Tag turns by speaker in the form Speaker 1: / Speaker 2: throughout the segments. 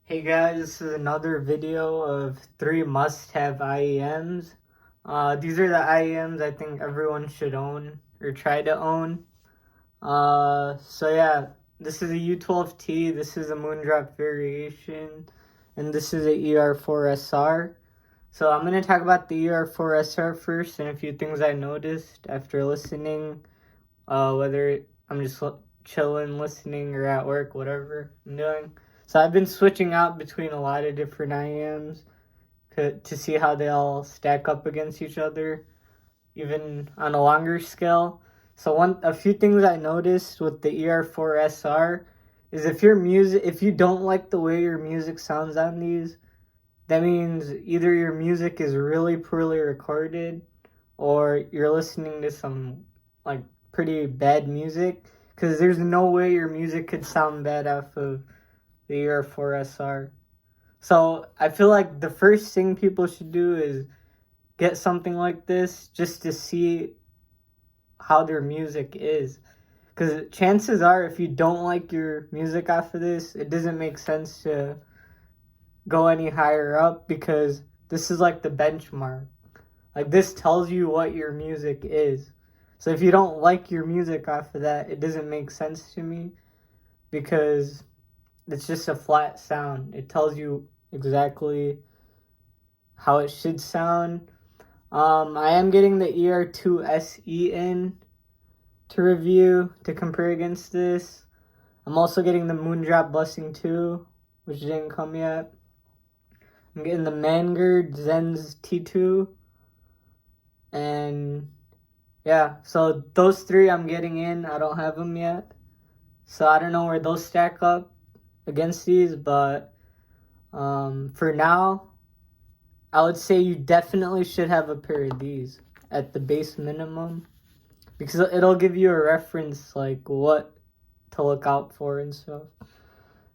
Speaker 1: Hey guys, this is another video of 3 must-have IEMs. These are the IEMs I think everyone should own or try to own. So yeah, this is a U12T, this is a Moondrop variation, and this is a ER4SR. So I'm going to talk about the ER4SR first and a few things I noticed after listening, whether I'm just chilling, listening, or at work, whatever I'm doing. So I've been switching out between a lot of different IEMs to see how they all stack up against each other, even on a longer scale. So a few things I noticed with the ER4SR is if you don't like the way your music sounds on these, that means either your music is really poorly recorded or you're listening to some like pretty bad music, because there's no way your music could sound bad off of the ER4SR. So I feel like the first thing people should do is get something like this just to see how their music is. Because chances are, if you don't like your music off of this, it doesn't make sense to go any higher up, because this is like the benchmark. Like, this tells you what your music is. So if you don't like your music off of that, it doesn't make sense to me, because it's just a flat sound. It tells you exactly how it should sound. I am getting the ER2SE in to review, to compare against this. I'm also getting the Moondrop Blessing 2, which didn't come yet. I'm getting the Mangard Zenz T2. And yeah, so those three I'm getting in. I don't have them yet, so I don't know where those stack up against these, but for now, I would say you definitely should have a pair of these at the base minimum, because it'll give you a reference, like what to look out for and stuff.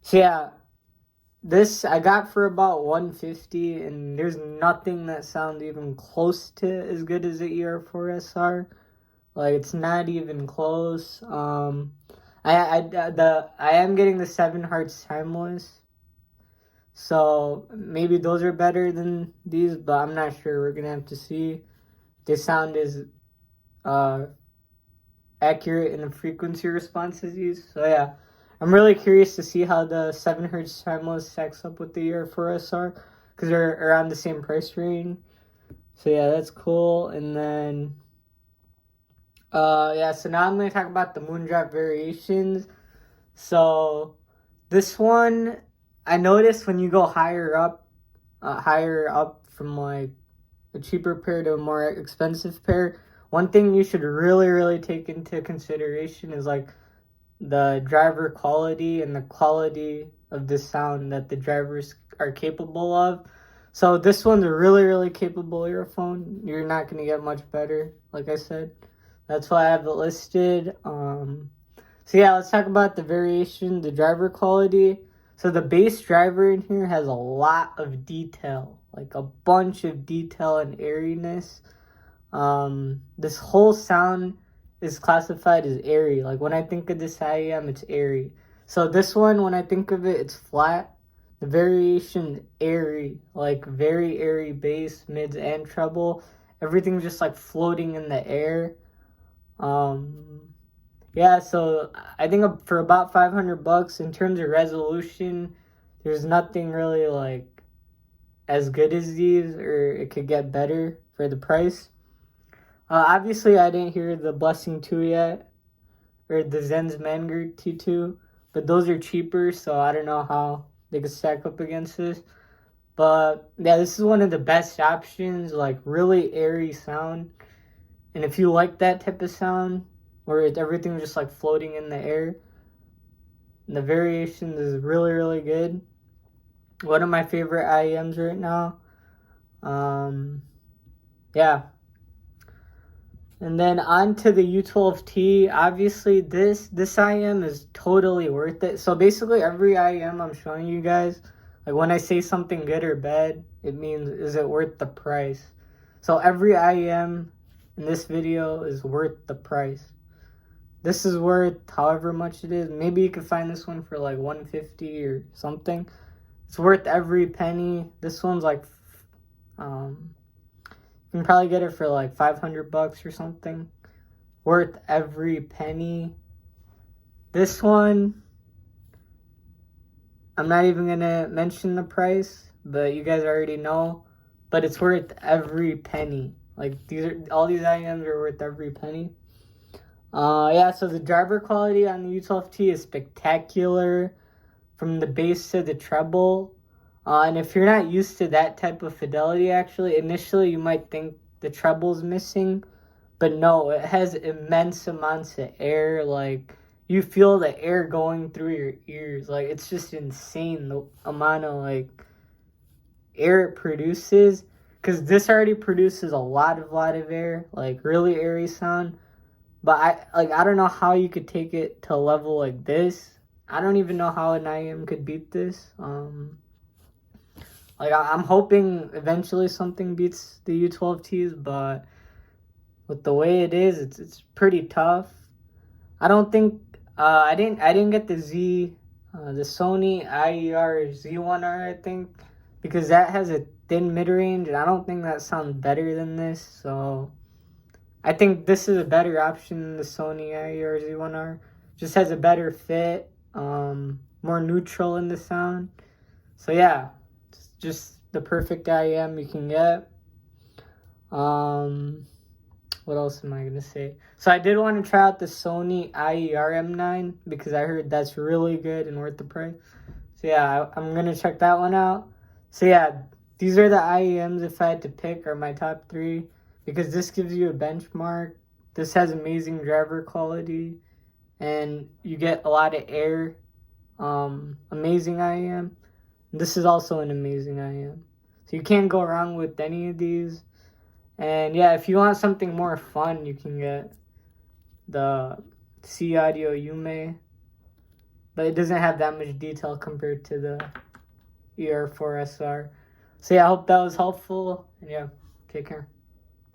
Speaker 1: So yeah, this I got for about $150, and there's nothing that sounds even close to as good as the ER4SR. Like, it's not even close. I am getting the 7 Hearts Timeless, so maybe those are better than these, but I'm not sure. We're gonna have to see. They sound as accurate in the frequency response as these. So yeah, I'm really curious to see how the 7 Hertz Timeless stacks up with the ER4SR, because they're around the same price range. So yeah, that's cool. And then yeah, so now I'm going to talk about the Moondrop variations. So this one, I noticed when you go higher up from like a cheaper pair to a more expensive pair, one thing you should really take into consideration is like the driver quality and the quality of the sound that the drivers are capable of. So this one's a really capable earphone. You're not going to get much better, like I said. That's why I have it listed. So yeah, let's talk about the variation, the driver quality. So the bass driver in here has a lot of detail, like a bunch of detail and airiness. This whole sound is classified as airy. Like, when I think of this IEM, it's airy. So this one, when I think of it, it's flat. The variation airy, like very airy bass, mids, and treble. Everything's just like floating in the air. Yeah, so I think for about $500 in terms of resolution, there's nothing really like as good as these, or it could get better for the price. Obviously, I didn't hear the Blessing 2 yet, or the Zenz Mangard T2, but those are cheaper, so I don't know how they could stack up against this. But yeah, this is one of the best options, like really airy sound. And if you like that type of sound, where everything's just like floating in the air, the variation is really good. One of my favorite IEMs right now. Yeah. And then on to the U12T. Obviously, this IEM is totally worth it. So basically, every IEM I'm showing you guys, like when I say something good or bad, it means, is it worth the price? So every IEM in this video is worth the price. This is worth however much it is. Maybe you could find this one for like $150 or something. It's worth every penny. This one's like, you can probably get it for like $500 or something. Worth every penny. This one, I'm not even gonna mention the price, but you guys already know. But it's worth every penny. Like all these IEMs are worth every penny. Yeah, so the driver quality on the U12T is spectacular from the bass to the treble. And if you're not used to that type of fidelity, actually, initially you might think the treble's missing. But no, it has immense amounts of air. Like, you feel the air going through your ears. Like, it's just insane the amount of, like, air it produces. Because this already produces a lot of air. Like, really airy sound. But I don't know how you could take it to a level like this. I don't even know how an IEM could beat this. Like I'm hoping eventually something beats the U12Ts, but with the way it is, it's pretty tough. I don't think I didn't get the Sony IER Z1R, I think, because that has a thin mid range, and I don't think that sounds better than this. So I think this is a better option than the Sony IER Z1R. Just has a better fit, more neutral in the sound. So yeah, it's just the perfect IEM you can get. What else am I gonna say? So I did want to try out the Sony IER M9 because I heard that's really good and worth the price. So yeah, I'm gonna check that one out. So yeah, these are the IEMs if I had to pick, are my top 3. Because this gives you a benchmark. This has amazing driver quality. And you get a lot of air. Amazing IEM. This is also an amazing IEM. So you can't go wrong with any of these. And yeah, if you want something more fun, you can get the C Audio Yume. But it doesn't have that much detail compared to the ER4SR. So yeah, I hope that was helpful. And yeah, take care.